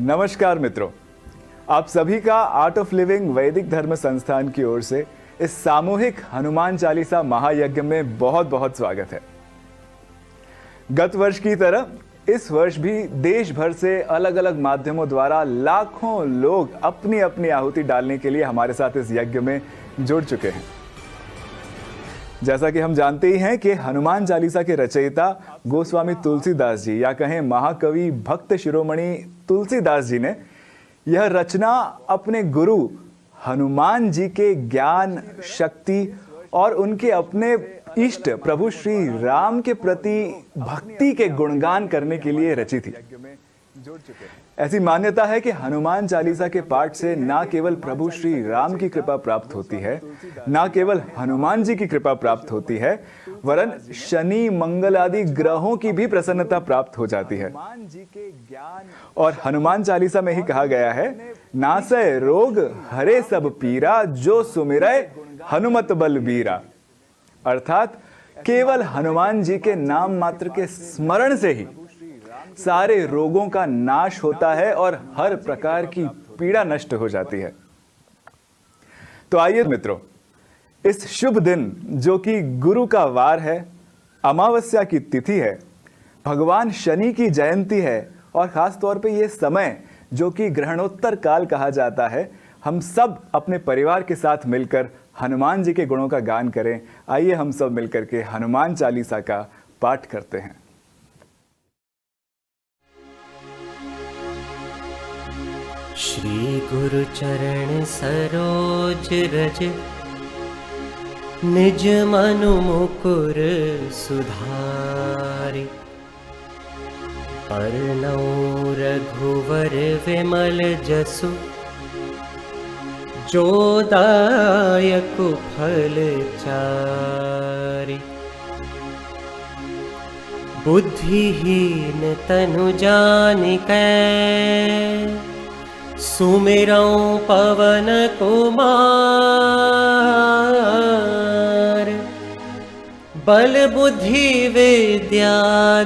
नमस्कार मित्रों, आप सभी का आर्ट ऑफ लिविंग वैदिक धर्म संस्थान की ओर से इस सामूहिक हनुमान चालीसा महायज्ञ में बहुत बहुत स्वागत है। गत वर्ष की तरह इस वर्ष भी देश भर से अलग अलग माध्यमों द्वारा लाखों लोग अपनी अपनी आहुति डालने के लिए हमारे साथ इस यज्ञ में जुड़ चुके हैं। जैसा कि हम जानते ही हैं कि हनुमान चालीसा के रचयिता गोस्वामी तुलसीदास जी या कहें महाकवि भक्त शिरोमणि तुलसीदास जी ने यह रचना अपने गुरु हनुमान जी के ज्ञान, शक्ति और उनके अपने इष्ट प्रभु श्री राम के प्रति भक्ति के गुणगान करने के लिए रची थी। ऐसी मान्यता है कि हनुमान चालीसा के पाठ से ना केवल प्रभु श्री राम की कृपा प्राप्त होती है, ना केवल हनुमान जी की कृपा प्राप्त होती है, वरन शनि मंगल आदि ग्रहों की भी प्रसन्नता प्राप्त हो जाती है। और हनुमान चालीसा में ही कहा गया है, नासै रोग हरे सब पीरा, जो सुमिरै हनुमत बल बीरा। अर्थात केवल हनुमान जी के नाम मात्र के स्मरण से ही सारे रोगों का नाश होता है और हर प्रकार की पीड़ा नष्ट हो जाती है। तो आइए मित्रों, इस शुभ दिन जो कि गुरु का वार है, अमावस्या की तिथि है, भगवान शनि की जयंती है और खास तौर पे ये समय जो कि ग्रहणोत्तर काल कहा जाता है, हम सब अपने परिवार के साथ मिलकर हनुमान जी के गुणों का गान करें। आइए हम सब मिलकर के हनुमान चालीसा का पाठ करते हैं। श्री गुरु चरण सरोज रज, निज मनु मुकुर सुधारि। अर्णौ रघुवर विमल जसु, जो दायक फल चारि। बुद्धिहीन तनु जानिकै, सुमिरौं पवन कुमार। बल बुद्धि विद्या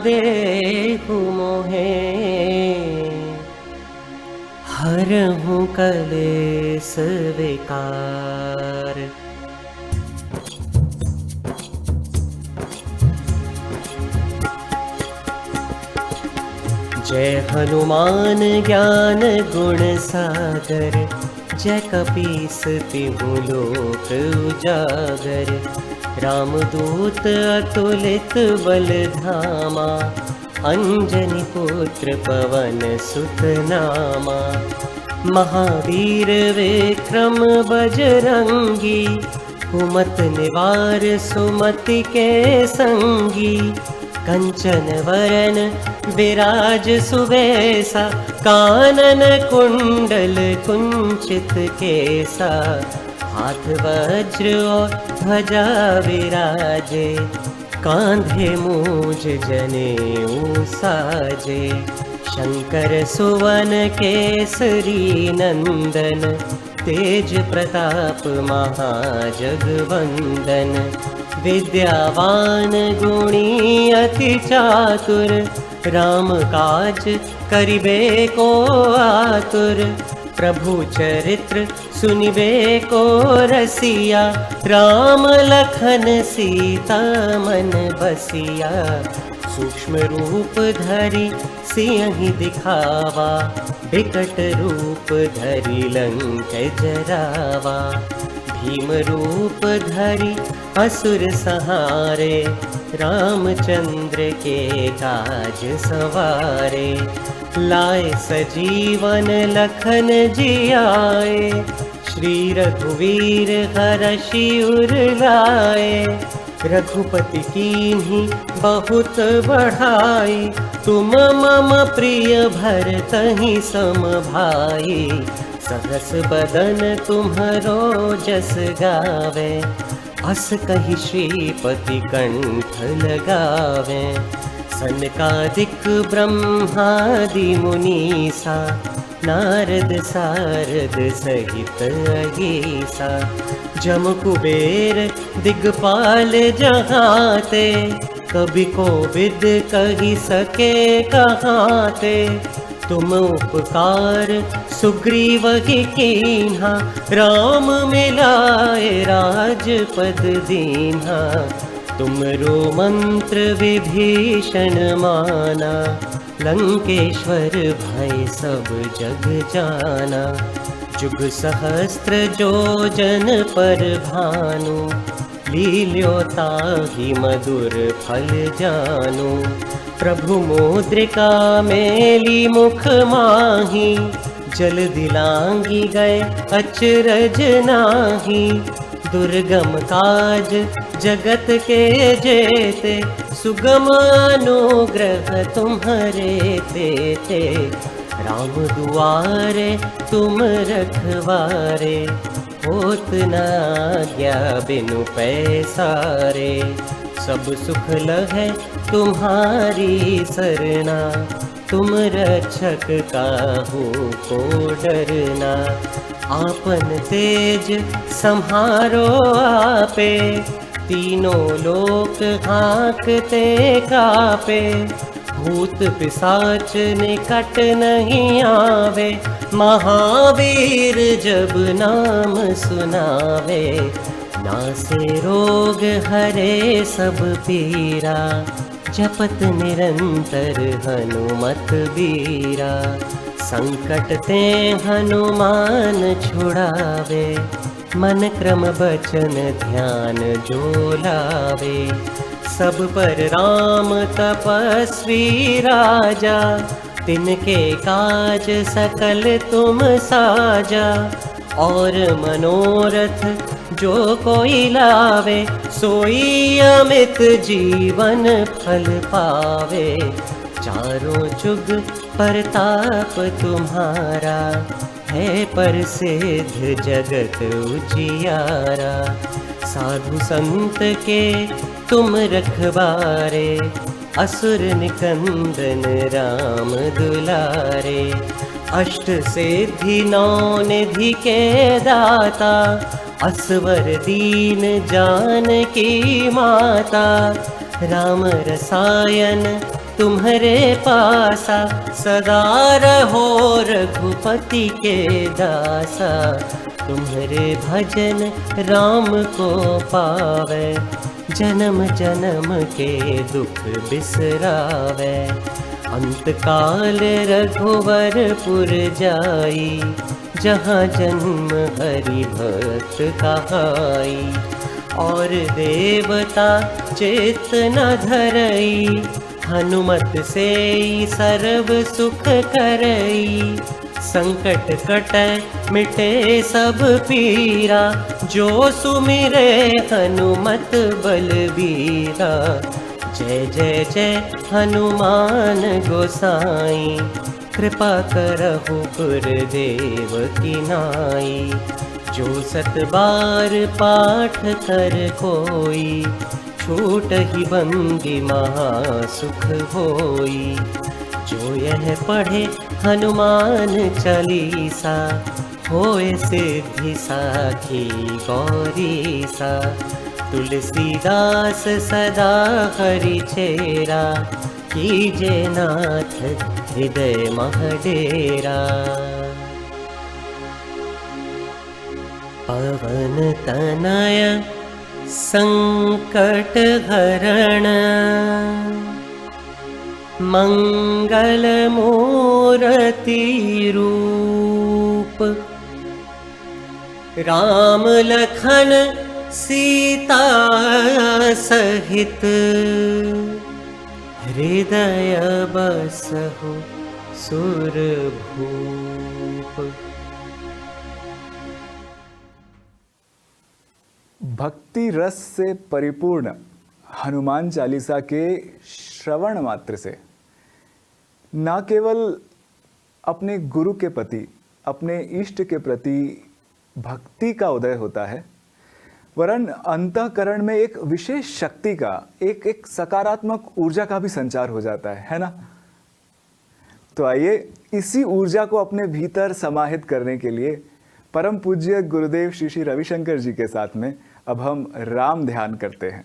देहु मोहे, हरहु कलेस विकार। जय हनुमान ज्ञान गुण सागर, जय कपीस तिहु लोक उजागर। रामदूत अतुलित बल धामा, अंजनी पुत्र पवन सुत नामा। महावीर विक्रम बजरंगी, कुमत निवार सुमति के संगी। कंचन वरन विराज सुबेसा, कानन कुंडल कुंचित केसा। हाथ वज्र और ध्वजा विराजे, कांधे मूज जनेऊ साजे। शंकर सुवन केसरी नंदन, तेज प्रताप महाजगवंदन। विद्यावान गुणी अति चातुर, राम काज करिबे को आतुर। प्रभु चरित्र सुनिबे को रसिया, राम लखन सीता मन बसिया। सूक्ष्म रूप धरि सियहि दिखावा, विकट रूप धरि लंक जरावा। भीम रूप धरि असुर सहारे, रामचंद्र के काज सवारे। लाए सजीवन लखन जियाए, श्री रघुवीर हरषि उर लाए। रघुपति कीन्ही बहुत बढ़ाई, तुम मम प्रिय भरतहि सम भाई। सहस बदन तुम्हरो जस गावे, अस कहि श्रीपति कंठ लगावे। सनकादिक ब्रह्मादि मुनीसा, नारद सारद सहित अहिसा। जम कुबेर दिगपाल जहाते, कभी कोविद कही सके कहाते। तुम उपकार सुग्रीव ही कीन्हा, राम मिलाए राजपद दीन्हा। तुमरो मंत्र विभीषण माना, लंकेश्वर भय सब जग जाना। जुग सहस्त्र जो जन पर भानु, लील्योता ही मधुर फल जानु। प्रभु मुद्रिका मेली मुख माही, जल दिलांगी गए अचरज नाही। दुर्गम काज जगत के जेते, सुगम अनुग्रह तुम्हारे तेते। राम दुआरे तुम रखवारे, होत न आज्ञा बिनु पैसारे। सब सुख लहै तुम्हारी सरना, तुम रक्षक काहू को डरना। आपन तेज सम्हारो आपे, तीनों लोक हाँकते कापे। भूत पिशाच निकट नहीं आवे, महावीर जब नाम सुनावे। नासे रोग हरे सब पीरा, जपत निरंतर हनुमत बीरा। संकट ते हनुमान छुड़ावे, मन क्रम बचन ध्यान जो लावे। सब पर राम तपस्वी राजा, तिनके काज सकल तुम साजा। और मनोरथ जो कोई लावे, सोई अमित जीवन फल पावे। चारों जुग परताप तुम्हारा, है प्रसिद्ध जगत उजियारा। साधु संत के तुम रखवारे, असुर निकंदन राम दुलारे। अष्ट सिद्धि नौ निधि के दाता, असवर दीन जानकी माता। राम रसायन तुम्हारे पासा, सदा रहो रघुपति के दासा। तुम्हारे भजन राम को पावे, जन्म जन्म के दुख बिसरावे। अंत काल रघुवरपुर जाई, जहाँ जन्म हरि भक्त कहाई। और देवता चित्त न धरई, हनुमत से सर्व सुख करई। संकट कटै मिटे सब पीरा, जो सुमिरे हनुमत बलबीरा। जय जय जय हनुमान गोसाई, कृपा करहु गुरुदेव की नाई। जो सत बार पाठ कर कोई, छूट ही बंदी महासुख होई। जो यह पढ़े हनुमान चालीसा, होए सिद्धि साखी गौरीसा। तुलसीदास सदा हरि चेरा, कीजे नाथ हृदय मह डेरा। पवन तनय संकट हरण, मंगल मूर्ति रूप। राम लखन सीता सहित, हृदय बसहु सुरभूप। भक्ति रस से परिपूर्ण हनुमान चालीसा के श्रवण मात्र से न केवल अपने गुरु के प्रति, अपने इष्ट के प्रति भक्ति का उदय होता है, वरन अंतःकरण में एक विशेष शक्ति का, एक सकारात्मक ऊर्जा का भी संचार हो जाता है ना। तो आइए इसी ऊर्जा को अपने भीतर समाहित करने के लिए परम पूज्य गुरुदेव श्री श्री रविशंकर जी के साथ में अब हम राम ध्यान करते हैं।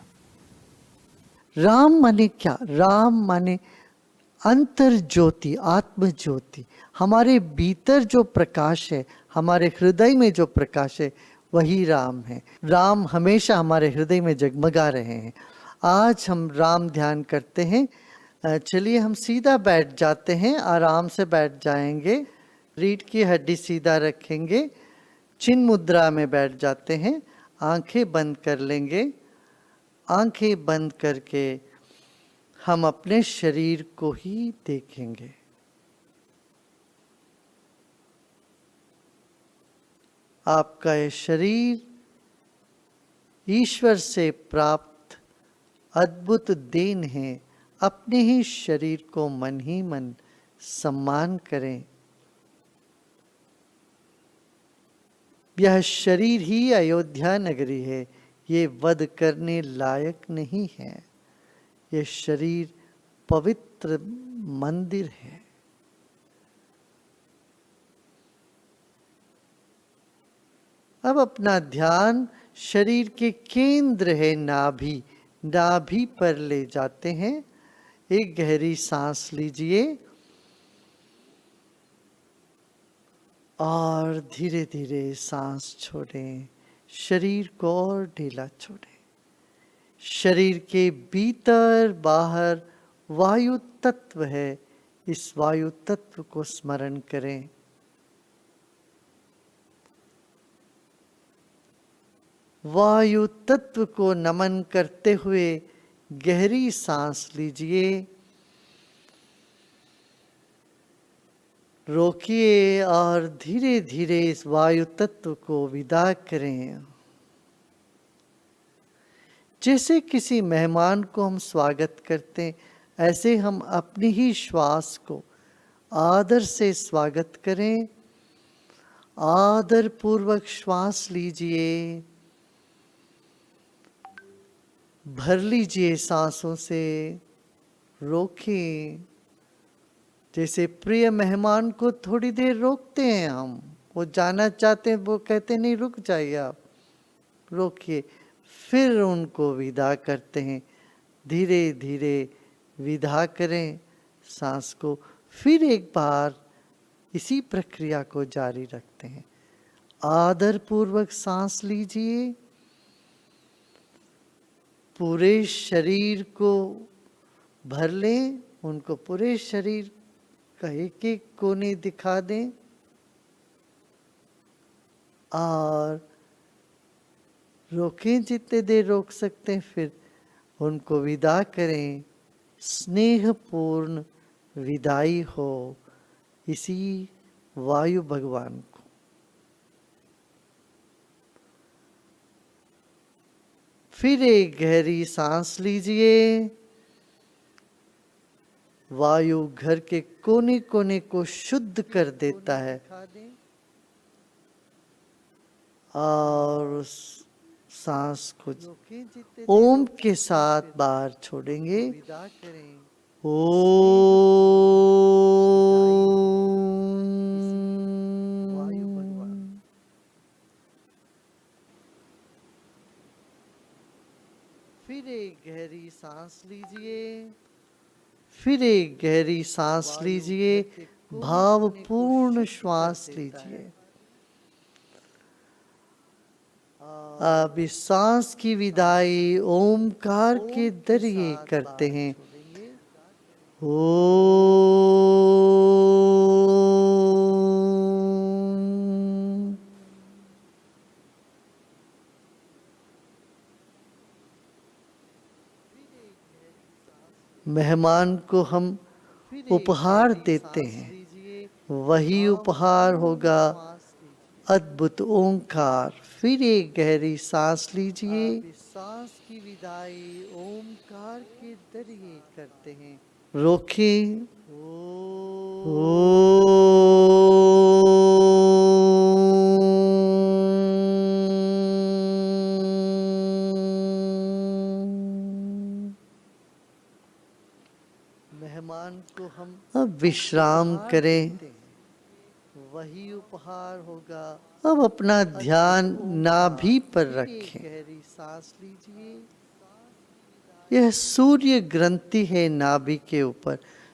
राम माने क्या? राम माने अंतर ज्योति, आत्म ज्योति, हमारे भीतर जो प्रकाश है, हमारे हृदय में जो प्रकाश है, वही राम है। राम हमेशा हमारे हृदय में जगमगा रहे हैं। आज हम राम ध्यान करते हैं। चलिए हम सीधा बैठ जाते हैं, आराम से बैठ जाएंगे। रीढ़ की हड्डी सीधा रखेंगे, चिन्ह मुद्रा में बैठ जाते हैं, आंखें बंद कर लेंगे। आंखें बंद करके हम अपने शरीर को ही देखेंगे। आपका ये शरीर ईश्वर से प्राप्त अद्भुत देन है। अपने ही शरीर को मन ही मन सम्मान करें। यह शरीर ही अयोध्या नगरी है, ये वध करने लायक नहीं है। ये शरीर पवित्र मंदिर है। अब अपना ध्यान शरीर के केंद्र है नाभि, नाभि पर ले जाते हैं। एक गहरी सांस लीजिए और धीरे धीरे सांस छोड़ें। शरीर को और ढीला छोड़ें। शरीर के भीतर बाहर वायु तत्व है, इस वायु तत्व को स्मरण करें। वायु तत्व को नमन करते हुए गहरी सांस लीजिए। रोकिए और धीरे धीरे इस वायु तत्व को विदा करें। जैसे किसी मेहमान को हम स्वागत करते हैं, ऐसे हम अपनी ही श्वास को आदर से स्वागत करें। आदर पूर्वक श्वास लीजिए, भर लीजिए सांसों से, रोकें। जैसे प्रिय मेहमान को थोड़ी देर रोकते हैं हम, वो जाना चाहते हैं, वो कहते नहीं रुक जाइए आप, रोकिए, फिर उनको विदा करते हैं। धीरे धीरे विदा करें सांस को। फिर एक बार इसी प्रक्रिया को जारी रखते हैं। आदर पूर्वक सांस लीजिए, पूरे शरीर को भर लें, उनको पूरे शरीर का एक एक कोने दिखा दें और रोकें जितने देर रोक सकते हैं, फिर उनको विदा करें। स्नेहपूर्ण विदाई हो इसी वायु भगवान को। फिर एक गहरी सांस लीजिए। वायु घर के कोने कोने को शुद्ध कर देता है और उस सांस को ओम के साथ बाहर छोड़ेंगे। ओम। फिर एक गहरी सांस लीजिए। फिर एक गहरी सांस लीजिए, भावपूर्ण श्वास लीजिए। अब इस सांस की विदाई ओमकार के जरिए करते हैं। ओम। मेहमान को हम उपहार देते हैं, वही उपहार होगा अद्भुत ओंकार। फिर एक गहरी सांस लीजिए। सांस की विदाई ओंकार के जरिए करते हैं। रोकें। मेहमान को हम अब विश्राम करें, वही उपहार होगा। अब अपना ध्यान नाभि पर रखें। गहरी सांस लीजिए। यह सूर्य ग्रंथि है नाभि के ऊपर।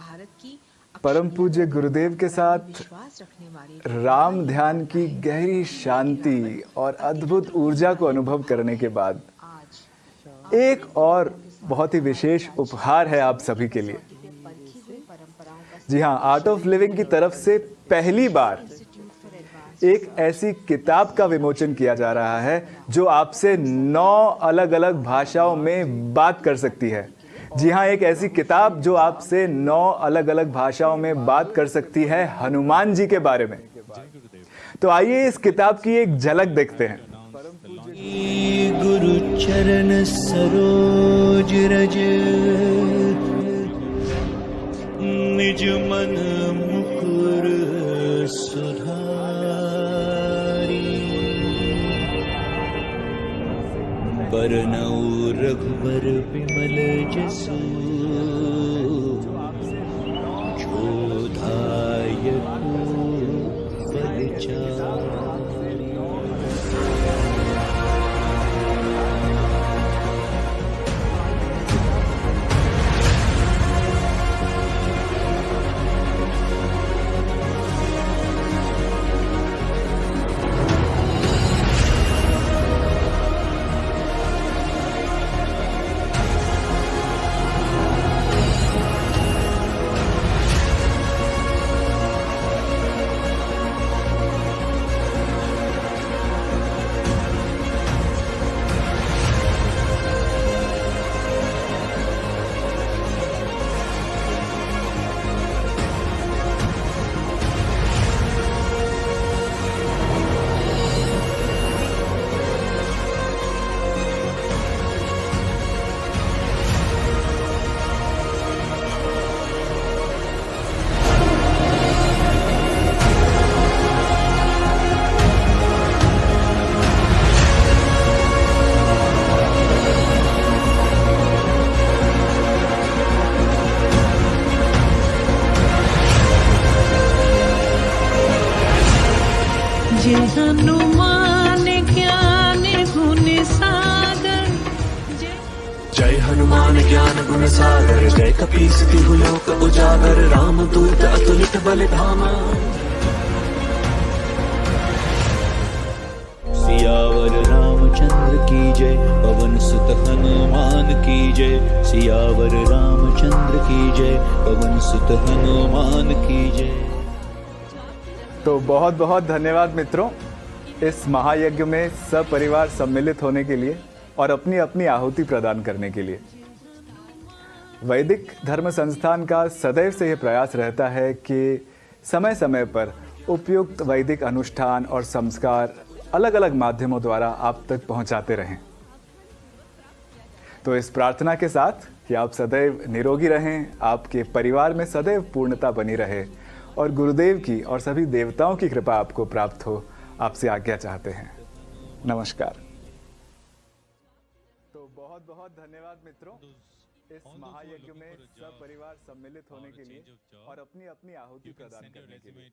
भारत की परम पूज्य गुरुदेव के साथ विश्वास रखने वाले राम ध्यान की गहरी शांति और अद्भुत ऊर्जा को अनुभव करने के बाद आज एक और बहुत ही विशेष उपहार है आप सभी के लिए। परखी हुई परंपराओं का जी हाँ, आर्ट ऑफ लिविंग की तरफ से पहली बार इंस्टीट्यूट फॉर एडवांस एक ऐसी किताब का विमोचन किया जा रहा है जो आपसे 9 अलग अलग भाषाओं में बात कर सकती है। जी हाँ, एक ऐसी किताब जो आपसे 9 अलग अलग भाषाओं में बात कर सकती है हनुमान जी के बारे में। तो आइए इस किताब की एक झलक देखते हैं। गुरु चरण सरोज रज निज मन मुकुर सुधारी बरनऊ रघुबर विमल जसु जो धायक फल चारि। जय हनुमान ज्ञान गुण सागर जय हनुमान ज्ञान गुण सागर जय कपीस तिहु लोक उजागर राम दूत अतुलित बल धामा। सियावर रामचंद्र की जय पवन सुत हनुमान की जय सियावर रामचंद्र की जय पवन सुत हनुमान की जय। तो बहुत बहुत धन्यवाद मित्रों, इस महायज्ञ में सपरिवार सम्मिलित होने के लिए और अपनी अपनी आहुति प्रदान करने के लिए। वैदिक धर्म संस्थान का सदैव से यह प्रयास रहता है कि समय समय पर उपयुक्त वैदिक अनुष्ठान और संस्कार अलग अलग माध्यमों द्वारा आप तक पहुंचाते रहें। तो इस प्रार्थना के साथ कि आप सदैव निरोगी रहें, आपके परिवार में सदैव पूर्णता बनी रहे और गुरुदेव की और सभी देवताओं की कृपा आपको प्राप्त हो, आपसे आज्ञा चाहते हैं। नमस्कार। तो बहुत बहुत धन्यवाद मित्रों, इस महायज्ञ में सपरिवार सम्मिलित होने के लिए और अपनी अपनी आहुति प्रदान करने के लिए।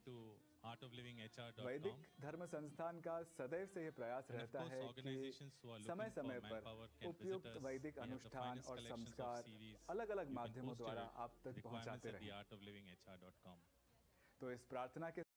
वैदिक धर्म संस्थान का सदैव से यह प्रयास रहता है कि समय समय पर उपयुक्त वैदिक अनुष्ठान और संस्कार अलग अलग माध्यमों द्वारा आप तक पहुंचाते रहें। तो इस प्रार्थना के